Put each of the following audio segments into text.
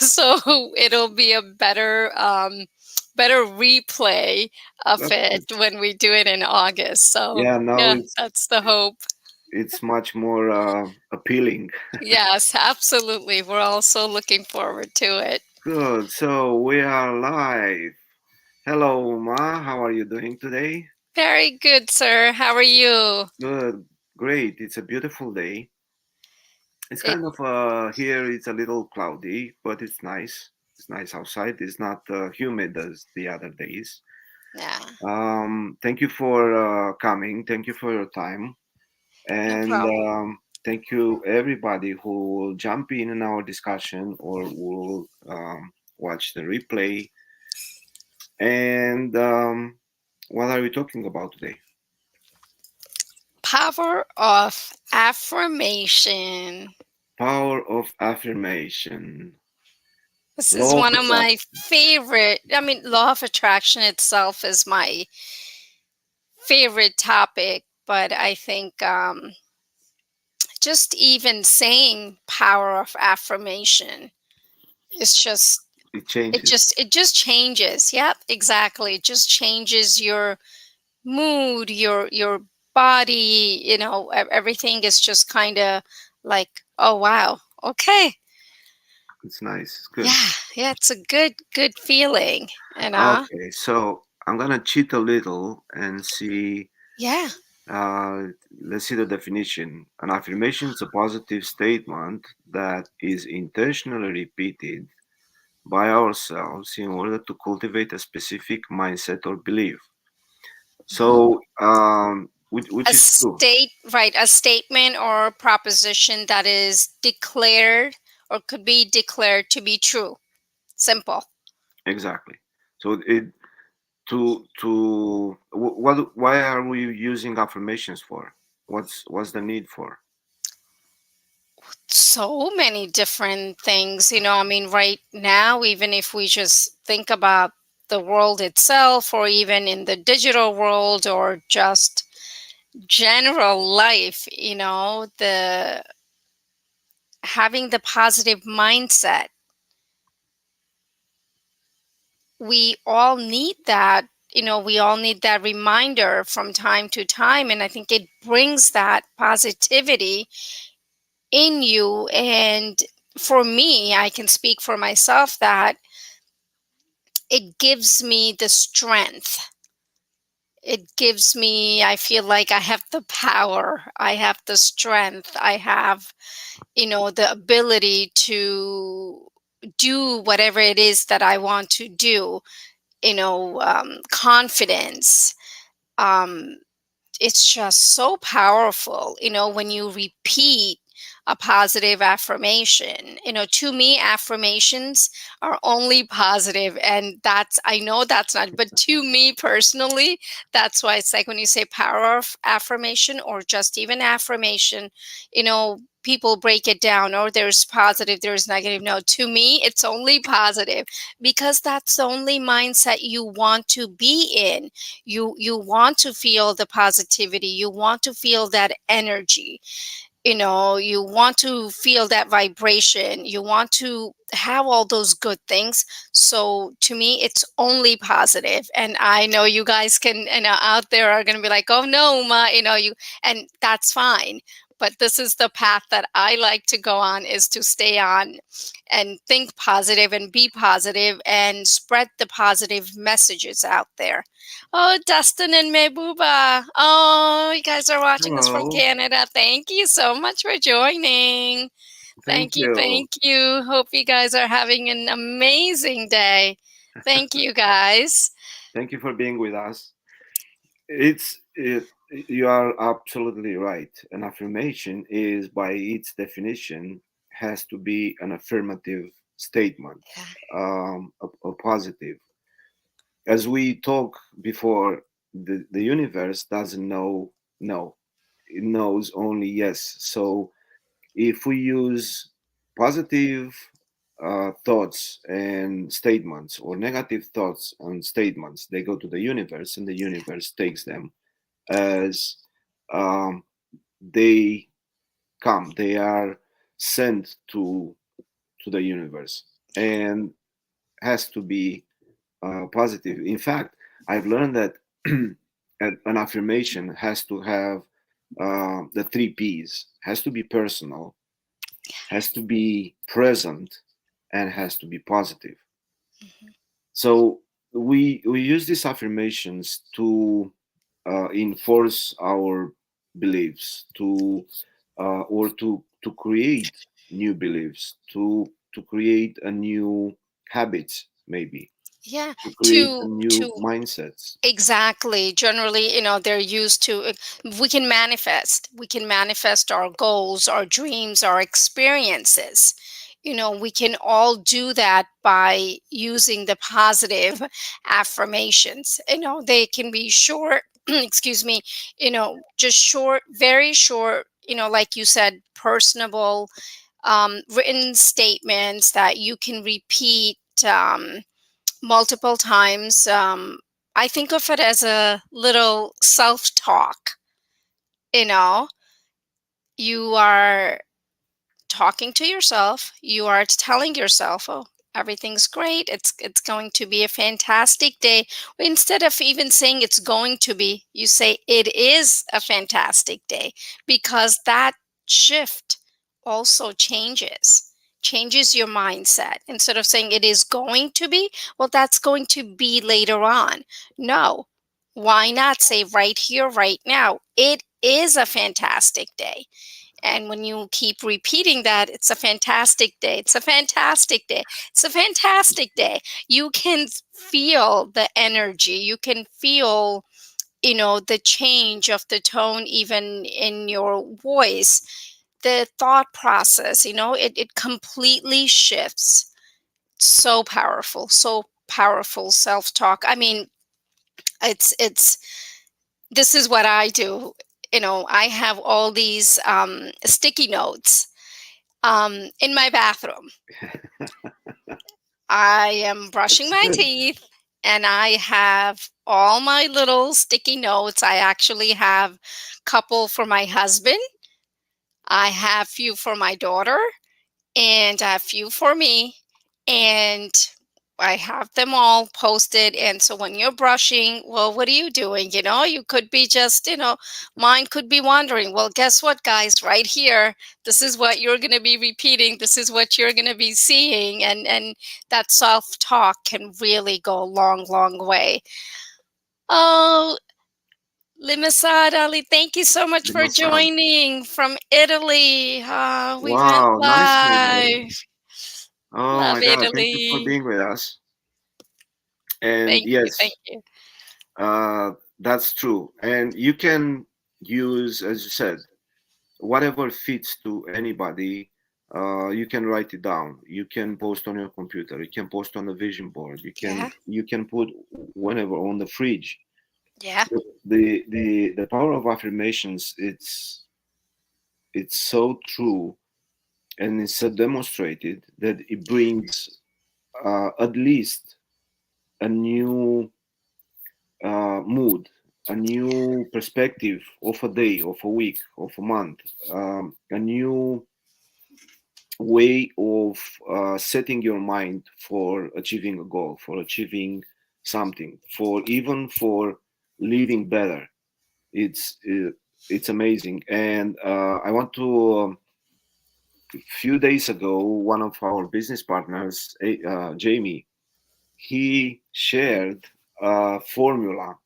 So it'll be a better replay of That's it good. when we do it in August. So Yeah, now yeah, that's the hope. it's much more appealing. Yes, absolutely. We're also looking forward to it. Good. So we are live. Hello, Uma. How are you doing today? Very good, sir. How are you? Good. Great. It's a beautiful day. It's It, kind of here. It's a little cloudy, but it's nice. It's nice outside. It's not humid as the other days. yeah, Thank you for coming. Thank you for your time. no And problem. thank you, everybody who will jump in our discussion or will watch the replay. And what are we talking about today? Power of affirmation. Power of affirmation. This is Law of one of my attraction. favorite. I mean, law of attraction itself is my favorite topic, but I think just even saying power of affirmation is just It changes. it just changes. Yep, exactly. It just changes your mood, your body, everything is just kind of like, oh wow, okay. It's nice. It's good. Yeah, yeah, it's a good feeling, Okay, so I'm gonna cheat a little and see. yeah. Uh, let's see the definition. An affirmation is a positive statement that is intentionally repeated by ourselves in order to cultivate a specific mindset or belief. Mhm. So, which A is true. a statement or proposition that is declared or could be declared to be true. Simple. Exactly. So it what why are we using affirmations for? What's the need for? So many different things, I mean, right now, even if we just think about the world itself, or even in the digital world, or just general life, the having the positive mindset, we all need that. We all need that reminder from time to time, and I think it brings that positivity in you. And for me, I can speak for myself that it gives me the strength. It gives me, I feel like I have the power, I have the strength, I have, the ability to do whatever it is that I want to do, confidence. Um, it's just so powerful, when you repeat a positive affirmation. To me, affirmations are only positive, and I know that's not, but to me personally, that's why it's like when you say power of affirmation or just even affirmation, people break it down, or there's positive, there's negative. No, to me, it's only positive, because that's the only mindset you want to be in. You want to feel the positivity, you want to feel that energy, you want to feel that vibration, you want to have all those good things. So to me, it's only positive. And I know you guys can, out there are going to be like, oh no, ma, you, and that's fine. But this is the path that I like to go on, is to stay on and think positive and be positive and spread the positive messages out there. Oh, Dustin and Mebuba. Oh, you guys are watching us from Hello. Canada. Thank you so much for joining. Thank Thank you. you. Thank you. Hope you guys are having an amazing day. Thank you, guys. Thank you for being with us. You are absolutely right. An affirmation is, by its definition, has to be an affirmative statement, Yeah. a positive. As we talked before, the universe doesn't know no, it knows only yes. So if we use positive thoughts and statements, or negative thoughts and statements, they go to the universe, and the universe takes them as um, they come. They are sent to the universe. and has to be positive. In fact, I've learned that an affirmation has to have the three P's: has to be personal, has to be present, and has to be positive. Mhm. So we use these affirmations to enforce our beliefs, to or to create new beliefs, to create a new habits, maybe Yeah, to create a to new to mindsets. exactly. Generally, they're used to we can manifest. We can manifest our goals, our dreams, our experiences. We can all do that by using the positive affirmations. They can be short, excuse me, just short, very short, like you said, personable, written statements that you can repeat multiple times. I think of it as a little self talk. You know, you are talking to yourself, you are telling yourself, "Oh, everything's great. It's going to be a fantastic day." Instead of even saying it's going to be, you say it is a fantastic day, because that shift also changes your mindset. Instead of saying it is going to be, well, that's going to be later on. No. Why not say right here, right now, it is a fantastic day? And when you keep repeating that, it's a fantastic day. It's a fantastic day. It's a fantastic day. You can feel the energy. You can feel, the change of the tone, even in your voice, the thought process, it completely shifts. So powerful self talk. I mean, it's, this is what I do. I have all these sticky notes in my bathroom. I am brushing That's my good. teeth and I have all my little sticky notes. I actually have couple for my husband. I have few for my daughter and a few for me. And I have them all posted. And so when you're brushing, well, what are you doing? You could be just, mind could be wandering. Well, guess what, guys? Right here, this is what you're going to be repeating. This is what you're going to be seeing. And that self talk can really go a long, long way. Oh, Limasad Ali, thank you so much The for massage. joining from Italy. We went Wow, nice meeting you. live. Oh Love my God, thank you for Italy. being with us. And Thank you. Thank yes, you. uh, that's true. And you can use, as you said, whatever fits to anybody. You can write it down. You can post on your computer. You can post on a vision board. Yeah. You can put whenever on the fridge. Yeah. The power of affirmations. It's so true, and it's so demonstrated that it brings at least a new mood, a new perspective of a day, of a week, of a month, a new way of setting your mind for achieving a goal, for achieving something, for even for living better. It's amazing, and I want to. A few days ago, one of our business partners, Jamie, he shared a formula,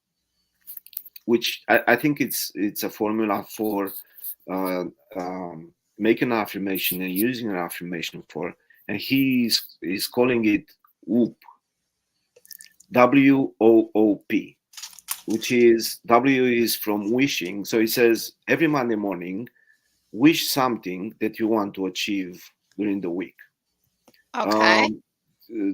which I think it's a formula for uh, making an affirmation and using an affirmation for, and he's calling it WOOP, WOOP, which is W is from wishing. So he says every Monday morning, wish something that you want to achieve during the week. Okay. Um, uh,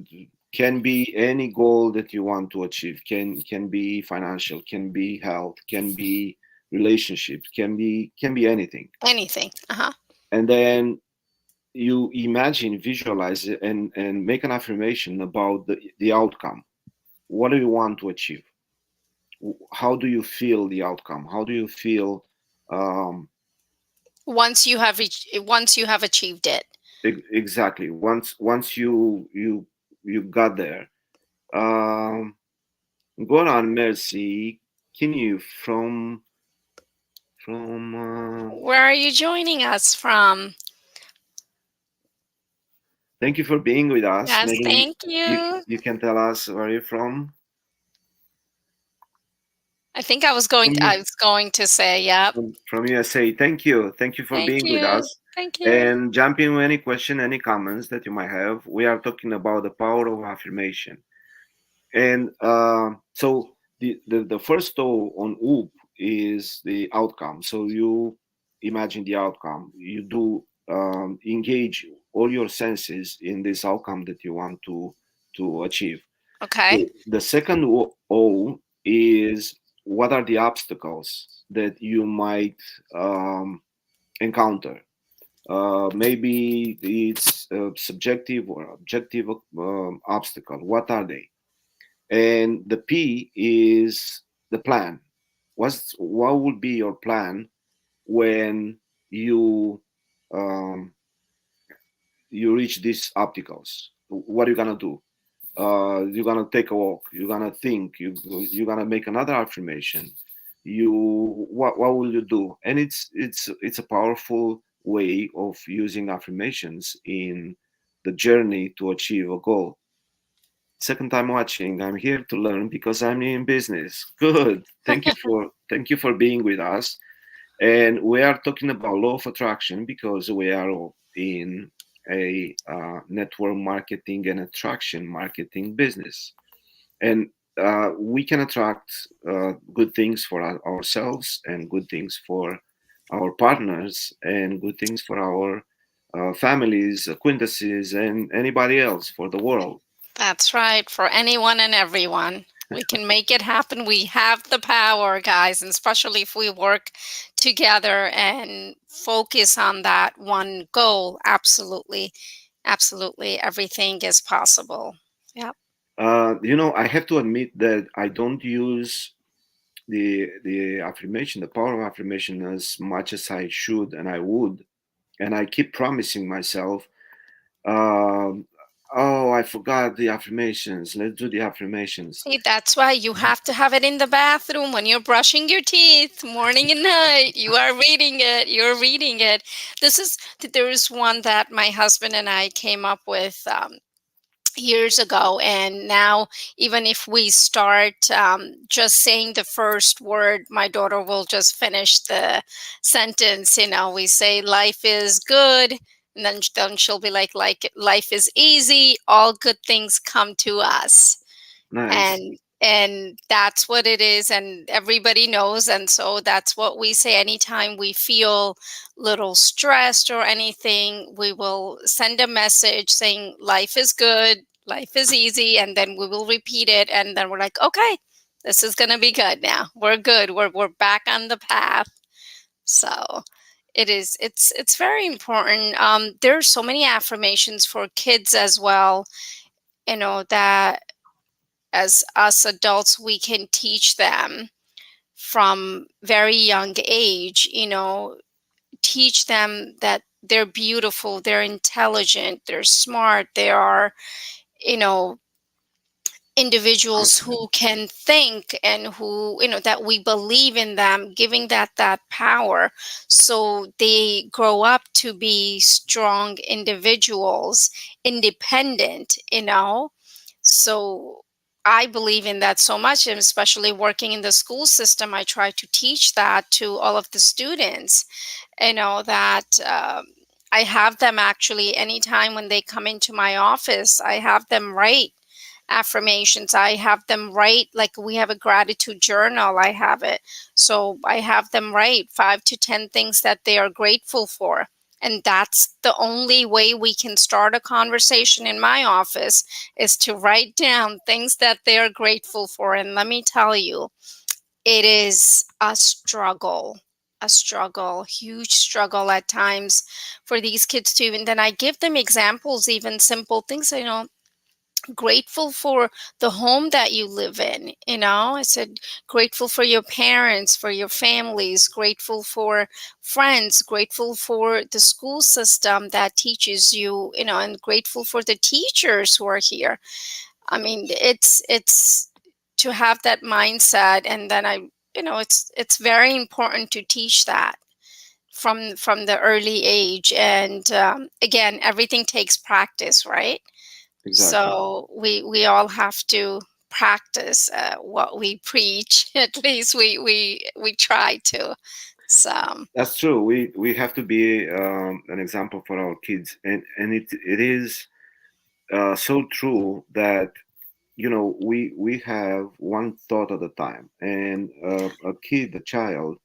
can be any goal that you want to achieve. Can be financial, can be health, can be relationships, can be anything. Anything. Uh-huh. And then you imagine, visualize it, and make an affirmation about the outcome. What do you want to achieve? How do you feel the outcome? How do you feel? um, Once you have achieved it. Exactly. Once you got there. Um, Go on, Mercy. Can you from Where are you joining us from? thank you for being with us. Yes, Maybe thank you you. you can tell us where you're from. I think I was going From to, I was going to say, yep. from USA. Thank you. Thank you for Thank being with you. us. Thank you. And jump in with any question, any comments that you might have. We are talking about the power of affirmation. And so the first O on OOP is the outcome. So you imagine the outcome. You do engage all your senses in this outcome that you want to achieve. Okay. The second O is what are the obstacles that you might um, encounter. Maybe it's subjective or objective obstacle. What are they? And the P is the plan. What would be your plan when you um, you reach these obstacles? What are you gonna do? You're gonna take a walk. You're gonna think. You're gonna make another affirmation. What will you do? And it's a powerful way of using affirmations in the journey to achieve a goal. Second time watching. I'm here to learn because I'm in business. Good. Thank you for being with us. And we are talking about law of attraction because we are all in a network marketing and attraction marketing business. And we can attract good things for ourselves and good things for our partners and good things for our families, acquaintances, and anybody else for the world. That's right. For anyone and everyone. We can make it happen. We have the power, guys, and especially if we work together and focus on that one goal. Absolutely. Absolutely. Everything is possible. Yep. I have to admit that I don't use the affirmation, the power of affirmation, as much as I should and I would, and I keep promising myself, um, "Oh, I forgot the affirmations. Let's do the affirmations." See, that's why you have to have it in the bathroom when you're brushing your teeth, morning and night. You are reading it. You're reading it. There is one that my husband and I came up with years ago. And now, even if we start just saying the first word, my daughter will just finish the sentence. We say, life is good. And then she'll be like, life is easy. All good things come to us, Nice. and that's what it is, and everybody knows, and so that's what we say anytime we feel little stressed or anything. We will send a message saying life is good, life is easy, and then we will repeat it, and then we're like, okay, this is going to be good. Now we're good, we're back on the path. So it's very important. There's so many affirmations for kids as well, that as us adults we can teach them from very young age, teach them that they're beautiful, they're intelligent, they're smart, they are, you know individuals who can think, and who, that we believe in them, giving that power, so they grow up to be strong individuals, independent. So I believe in that so much, and especially working in the school system, I try to teach that to all of the students, that I have them actually, anytime when they come into my office, I have them write affirmations. I have them write, like, we have a gratitude journal. I have it. So I have them write 5 to 10 things that they are grateful for. And that's the only way we can start a conversation in my office, is to write down things that they are grateful for. And let me tell you, it is a struggle, huge struggle at times for these kids to even, then I give them examples, even simple things, grateful for the home that you live in. I said grateful for your parents, for your families, grateful for friends, grateful for the school system that teaches you, and grateful for the teachers who are here. I mean, it's to have that mindset. And then it's very important to teach that from the early age. And again, everything takes practice, right? Exactly. So we all have to practice what we preach. At least we try to. So That's true. We have to be an example for our kids, and it is so true that we have one thought at a time, and a kid, a child,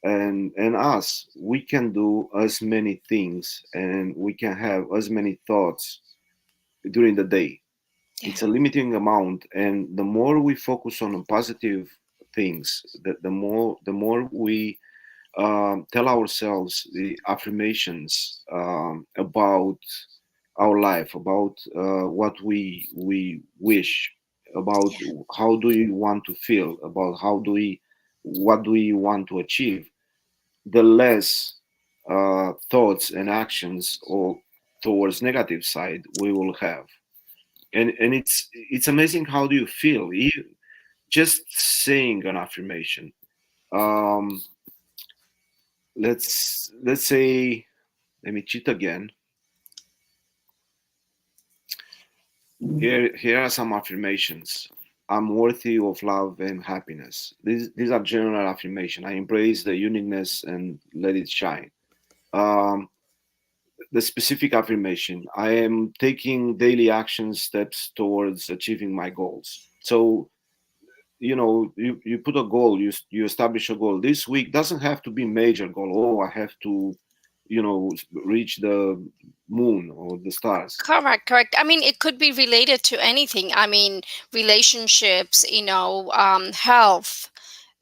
and us, we can do as many things, and we can have as many thoughts during the day. yeah, It's a limiting amount, and the more we focus on positive things, the more we tell ourselves the affirmations about our life, about what we wish, about yeah, how do we want to feel, about what do we want to achieve, the less thoughts and actions or towards negative side we will have. And it's amazing how do you feel just saying an affirmation. um, let's say, let me cheat again. Here are some affirmations. I'm worthy of love and happiness. These are general affirmation. I embrace the uniqueness and let it shine. um, the specific affirmation: I am taking daily action steps towards achieving my goals. So you put a goal, you establish a goal. This week doesn't have to be major goal. Oh, I have to reach the moon or the stars. correct, correct. I mean, it could be related to anything. I mean, relationships, health,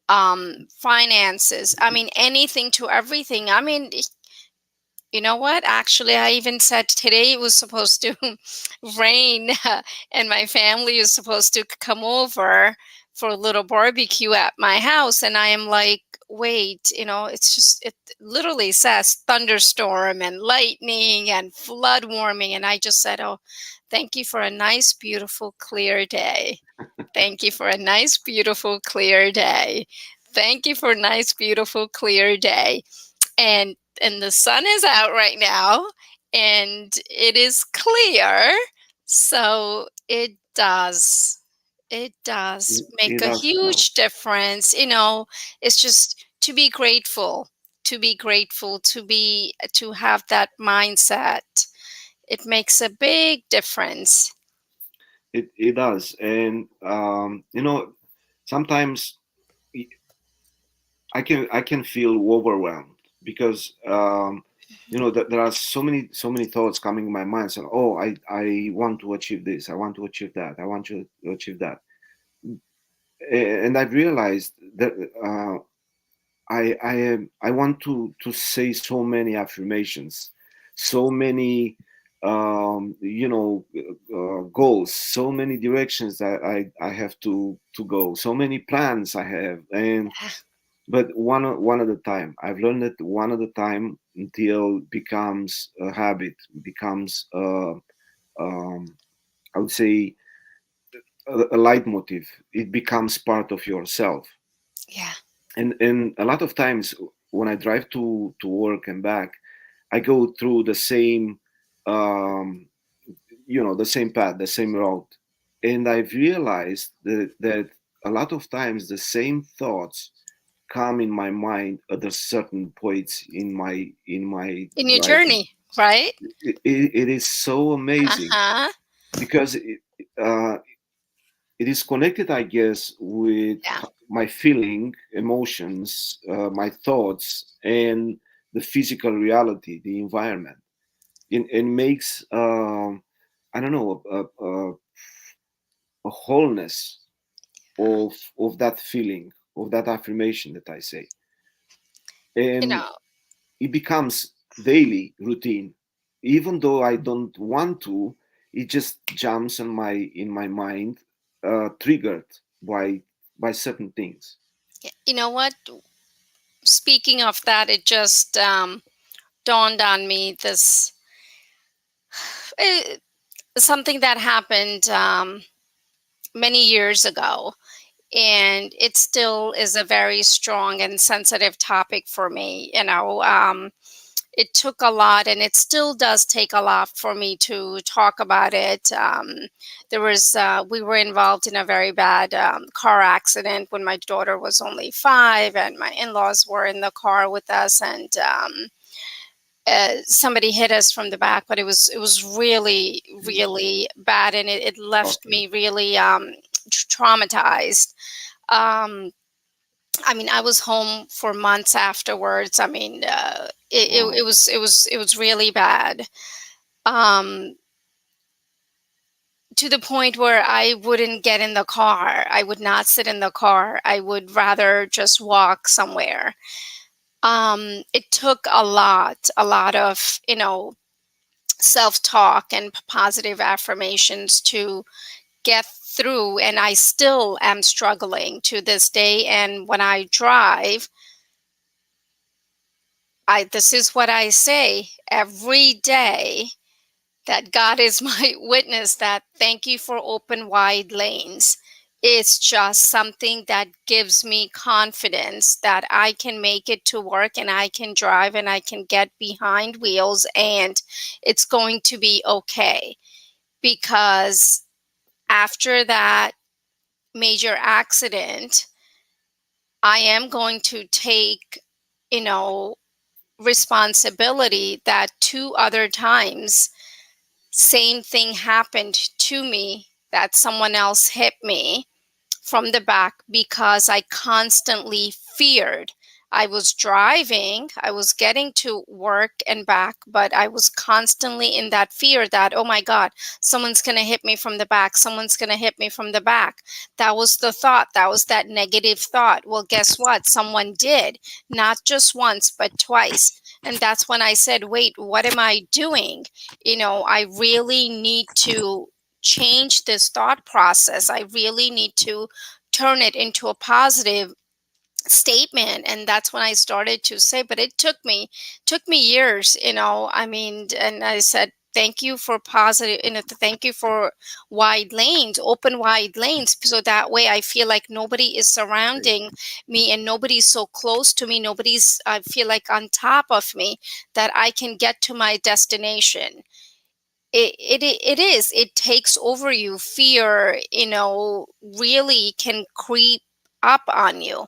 finances. I mean, anything to everything. I mean, you know what? Actually, I even said today it was supposed to rain, and my family is supposed to come over for a little barbecue at my house. And I am like, wait, it literally says thunderstorm and lightning and flood warming. And I just said, oh, thank you for a nice, beautiful, clear day. Thank you for a nice, beautiful, clear day. Thank you for a nice, beautiful, clear day. And the sun is out right now, and it is clear. So it does make It a does help. huge difference. It's just to be grateful, to have that mindset. It makes a big difference. It does. And sometimes I can feel overwhelmed because there are so many thoughts coming in my mind saying, oh, I want to achieve this, I want to achieve that, I want to achieve that. And I've realized that I want to say so many affirmations, so many goals, so many directions that I have to go, so many plans I have. And but one at a time. I've learned that one at a time until becomes a habit, becomes I would say a leitmotiv. It becomes part of yourself. Yeah. And a lot of times when I drive to work and back, I go through the same um, the same path, the same route. And I've realized that a lot of times the same thoughts come in my mind at a certain points in my In your driving. journey, right? It is so amazing Uh-huh. because uh, it is connected, I guess, with Yeah. my feeling, emotions, my thoughts, and the physical reality, the environment. It makes I don't know, a wholeness of that feeling, of that affirmation that I say, You and know, it becomes daily routine. Even though I don't want to, it just jumps in my mind, triggered by certain things. You know what? Speaking of that, it just dawned on me this uh, something that happened many years ago, and it still is a very strong and sensitive topic for me. It took a lot, and it still does take a lot for me to talk about it. We were involved in a very bad car accident when my daughter was only 5, and my in-laws were in the car with us, and somebody hit us from the back, but it was really really bad, and it left Okay. me really traumatized. Um, I mean, I was home for months afterwards. I mean, Wow. it was really bad. Um, to the point where I wouldn't get in the car. I would not sit in the car. I would rather just walk somewhere. It took a lot of, self talk and positive affirmations to get through. And I still am struggling to this day. And when I drive, this is what I say every day, that God is my witness, that thank you for open wide lanes. It's just something that gives me confidence that I can make it to work, and I can drive, and I can get behind wheels, and it's going to be okay. Because after that major accident, I am going to take, you know, responsibility that 2 other times same thing happened to me, that someone else hit me from the back, because I constantly feared. I was driving, I was getting to work and back, but I was constantly in that fear that, oh my God, someone's going to hit me from the back. Someone's going to hit me from the back. That was the thought. That was that negative thought. Well, guess what? Someone did, not just once, but twice. And that's when I said, wait, what am I doing? I really need to change this thought process. I really need to turn it into a positive statement. And that's when I started to say, but it took me years. I mean, and I said, thank you for positive, thank you for wide lanes, open wide lanes, so that way I feel like nobody is surrounding me, and nobody's so close to me, nobody's, I feel like, on top of me, that I can get to my destination. It takes over you. Fear, really can creep up on you.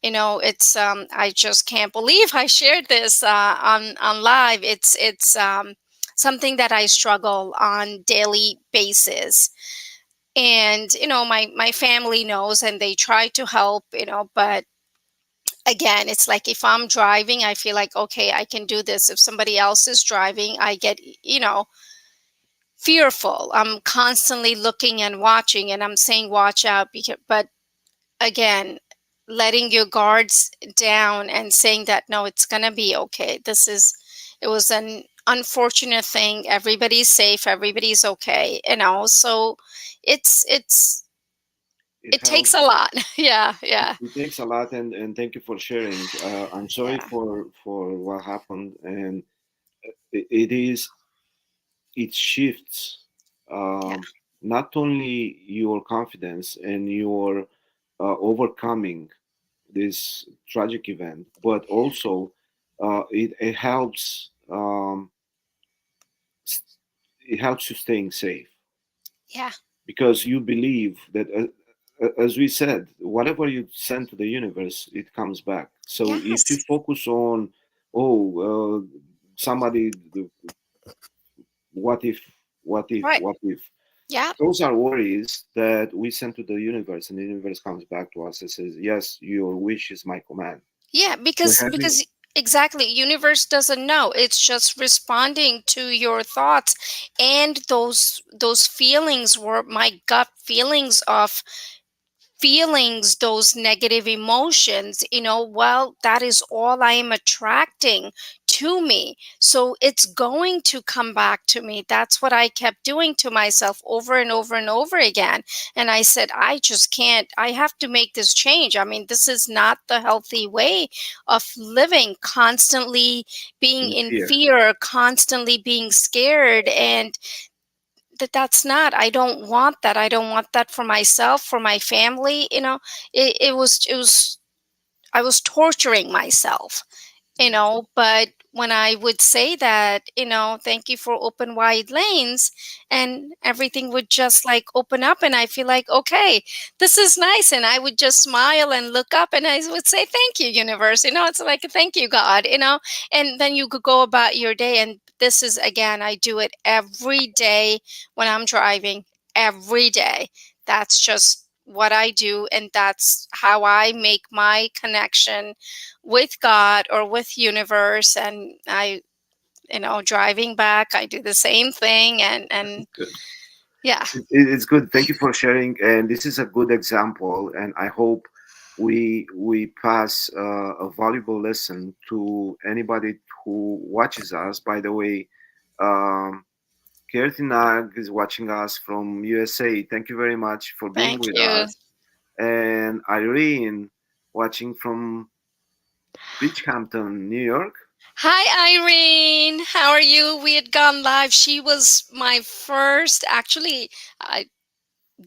It's I just can't believe I shared this on live. It's something that I struggle on daily basis. And my family knows, and they try to help, but again, it's like, if I'm driving, I feel like, okay, I can do this. If somebody else is driving, I get, fearful. I'm constantly looking and watching, and I'm saying watch out, but again, letting your guards down and saying that no, it's going to be okay. It was an unfortunate thing. Everybody's safe, everybody's okay, so it's It it takes a helps. lot. Yeah, yeah, It takes a lot, and thank you for sharing. I'm sorry yeah, for what happened, and it is, it shifts, yeah, um, not only your confidence and your overcoming this tragic event, but also it helps, s- it helps you staying safe, yeah, because you believe that, as we said, whatever you send to the universe, it comes back. So if you yes, focus on, oh, somebody, what if, right, what if, yeah. those are worries that we send to the universe, and the universe comes back to us and says, yes, your wish is my command. Yeah, So because having, exactly, universe doesn't know. It's just responding to your thoughts, and those feelings were my gut feelings of feelings, those negative emotions. Well, that is all I am attracting to me. So it's going to come back to me. That's what I kept doing to myself over and over and over again. And I said, I just can't, I have to make this change. I mean, this is not the healthy way of living, constantly being In in fear. fear, constantly being scared. And that's not, I don't want that. I don't want that for myself, for my family. It was I was torturing myself, but when I would say that, thank you for open wide lanes, and everything would just like open up, and I feel like, okay, this is nice. And I would just smile and look up, and I would say, thank you, universe. It's like, thank you, God. And then you could go about your day. And this is, again, I do it every day when I'm driving, every day. That's just what I do. And that's how I make my connection with God or with universe. And driving back, I do the same thing. And Good. yeah, It's good. Thank you for sharing. And this is a good example. And I hope we pass a valuable lesson to anybody who watches us. By the way, um, Kirti Nag is watching us from USA. Thank you very much for being thank with you. us. And Irene, watching from Beachhampton, New York. Hi, Irene. How are you? We had gone live. She was my first, actually,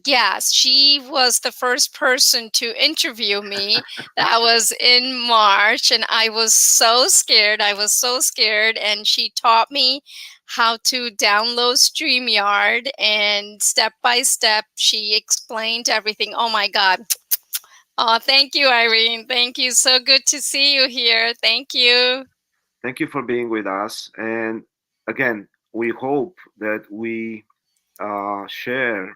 yes, she was the first person to interview me. That was in March, and I was so scared. I was so scared. And she taught me how to download StreamYard, and step by step, she explained everything. Oh my God. Oh, thank you, Irene. Thank you. So good to see you here. Thank you. Thank you for being with us. And again, we hope that we share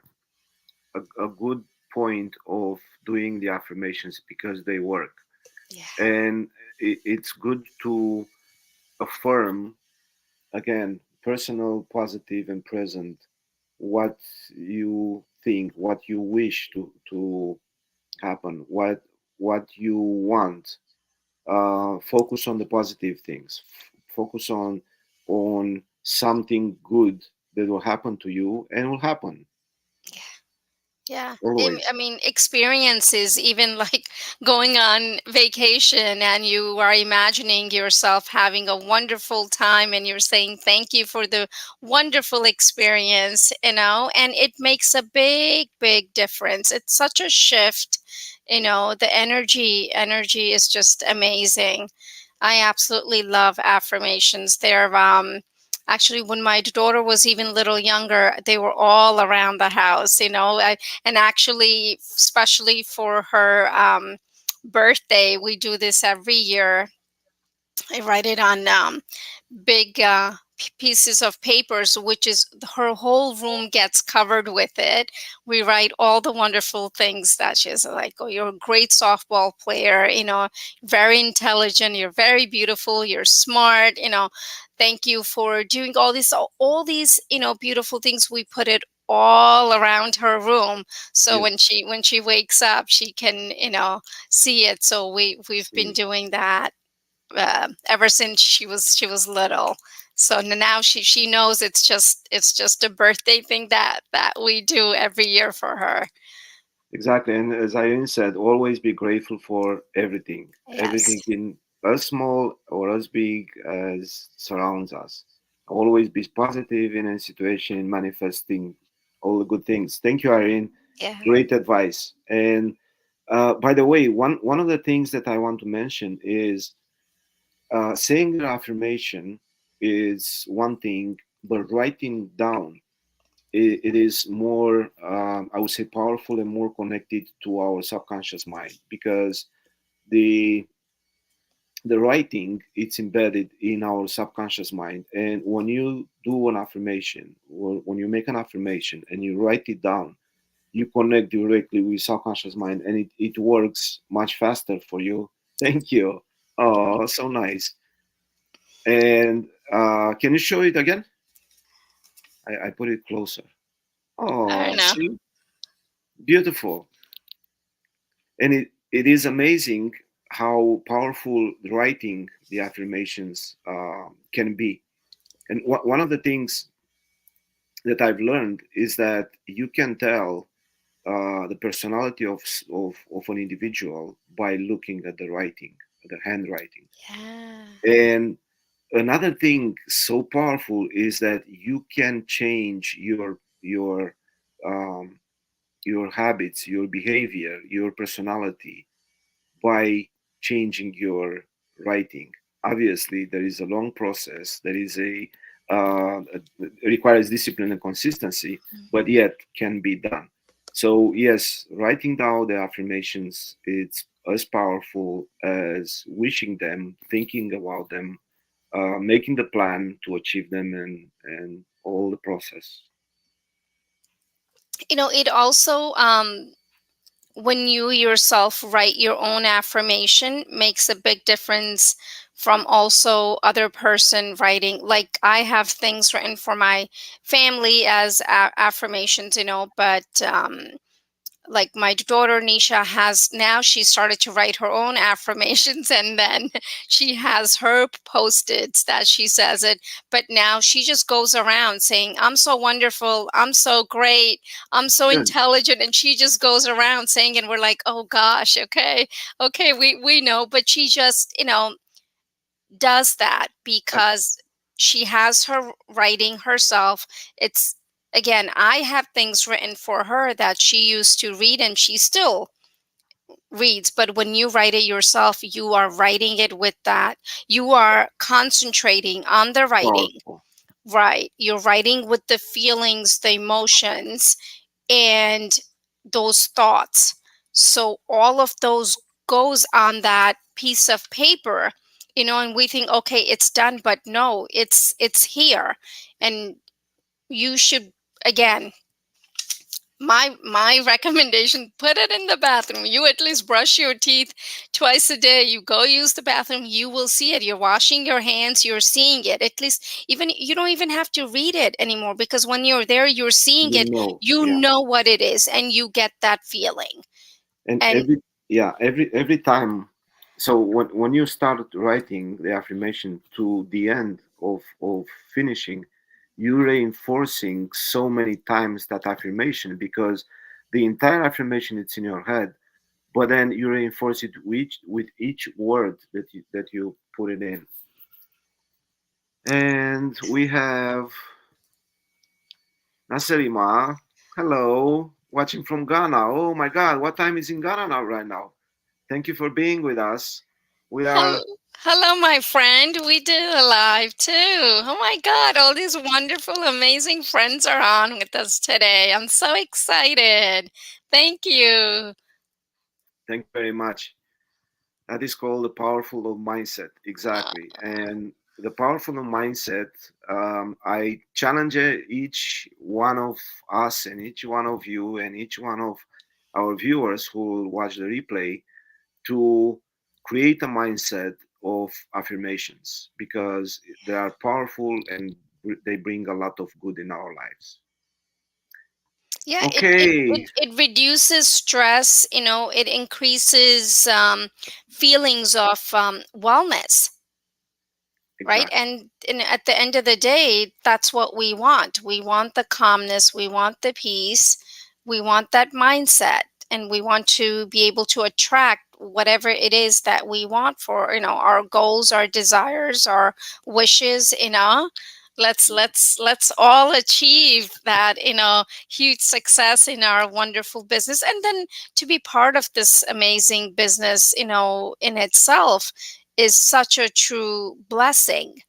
a good point of doing the affirmations because they work. Yeah. And it's good to affirm, again, personal, positive, and present, what you think, what you wish to happen, what you want. Focus on the positive things. Focus on something good that will happen to you and will happen Yeah. I always. mean, experiences, even like going on vacation, and you are imagining yourself having a wonderful time, and you're saying thank you for the wonderful experience, and it makes a big, big difference. It's such a shift. The energy is just amazing. I absolutely love affirmations. They're actually, when my daughter was even little younger, they were all around the house. And actually, especially for her birthday, we do this every year. I write it on big pieces of papers, which is her whole room gets covered with it. We write all the wonderful things that she's like, oh, you're a great softball player, very intelligent, you're very beautiful, you're smart. Thank you for doing all these beautiful things. We put it all around her room, so Yes, when she wakes up, she can see it. So we've been see, doing that ever since she was little. So now she knows it's just a birthday thing that we do every year for her. exactly. And as Irene said, always be grateful for everything, Yes. everything in as small or as big as surrounds us. Always be positive in a situation, manifesting all the good things. Thank you, Irene. Yeah. Great advice. And by the way, one of the things that I want to mention is saying your affirmation is one thing, but writing down it is more, I would say, powerful and more connected to our subconscious mind because the the writing it's embedded in our subconscious mind, and when you do an affirmation, when you make an affirmation and you write it down, you connect directly with subconscious mind, and it works much faster for you. Thank you. Oh, so nice. And can you show it again? I put it closer. I Oh, don't know. see, beautiful. And it is amazing. how powerful writing the affirmations can be. And one of the things that I've learned is that you can tell the personality of an individual by looking at the writing, the handwriting. Yeah. And another thing so powerful is that you can change um, your habits, your behavior, your personality by changing your writing. Obviously, there is a long process. There is it requires discipline and consistency, but yet can be done. So yes, writing down the affirmations, it's as powerful as wishing them, thinking about them, making the plan to achieve them, and all the process. It also, when you yourself write your own affirmation, makes a big difference from also other person writing. Like, I have things written for my family as affirmations, but like my daughter Nisha has now, she started to write her own affirmations, and then she has her post-its that she says it. But now she just goes around saying, I'm so wonderful, I'm so great, I'm so Good. intelligent, and she just goes around saying it. And we're like, oh gosh, okay, okay, we know. But she just, does that Uh, because she has her writing herself. It's, again, I have things written for her that she used to read and she still reads. But when you write it yourself, you are writing it with that. You are concentrating on the writing, Powerful. right? You're writing with the feelings, the emotions, and those thoughts. So all of those goes on that piece of paper, and we think, okay, it's done, but no, it's here. And you should, again, my recommendation, put it in the bathroom. You at least brush your teeth twice a day. You go use the bathroom, you will see it. You're washing your hands, you're seeing it. At least, even, you don't even have to read it anymore, because when you're there, you're seeing You it. know, You yeah. know what it is, and you get that feeling. And And every time, so when you start writing the affirmation to the end of finishing, you reinforcing so many times that affirmation, because the entire affirmation it's in your head, but then you reinforce it with each word that you put it in. And we have Naserima. Hello, watching from Ghana. Oh my God, what time is in Ghana now right now? Thank you for being with us. We are, hello, my friend. We did a live too. Oh my God, all these wonderful, amazing friends are on with us today. I'm so excited. Thank you. thank you very much. That is called the powerful of mindset. Exactly. And the powerful of mindset, I challenge each one of us and each one of you and each one of our viewers who will watch the replay to create a mindset of affirmations, because they are powerful and they bring a lot of good in our lives. Yeah, Okay. it reduces stress, it increases feelings of wellness, right? Exactly. And at the end of the day, that's what we want. We want the calmness, we want the peace, we want that mindset, and we want to be able to attract whatever it is that we want for, our goals, our desires, our wishes. Let's all achieve that, huge success in our wonderful business. And then to be part of this amazing business, in itself, is such a true blessing,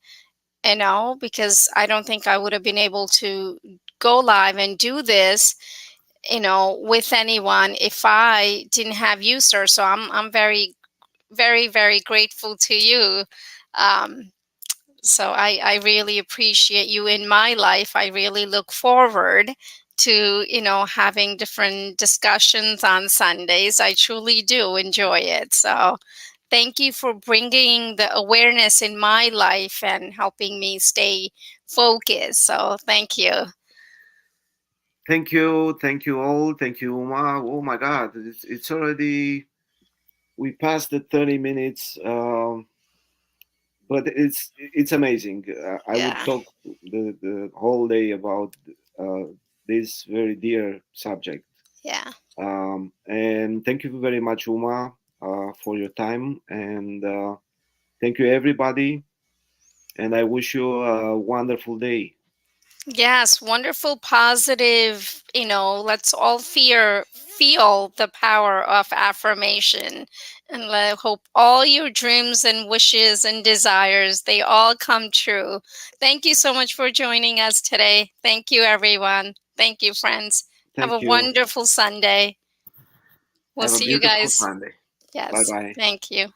because I don't think I would have been able to go live and do this, with anyone, if I didn't have you, sir. So I'm very, very, very grateful to you. Um, so I really appreciate you in my life. I really look forward to, having different discussions on Sundays. I truly do enjoy it. So thank you for bringing the awareness in my life and helping me stay focused. So thank you. Thank you all. Thank you, Uma. Oh my God, it's already we passed the 30 minutes, but it's amazing. I would Yeah. talk the whole day about uh, this very dear subject. Yeah. And thank you very much, Uma, for your time. And thank you, everybody. And I wish you a wonderful day. Yes, wonderful, positive, let's all feel the power of affirmation, and I hope all your dreams and wishes and desires, they all come true. Thank you so much for joining us today. Thank you, everyone. Thank you, friends. Have a Thank you. wonderful Sunday. We'll Have a see you beautiful guys. Sunday. Bye Yes, bye. thank you.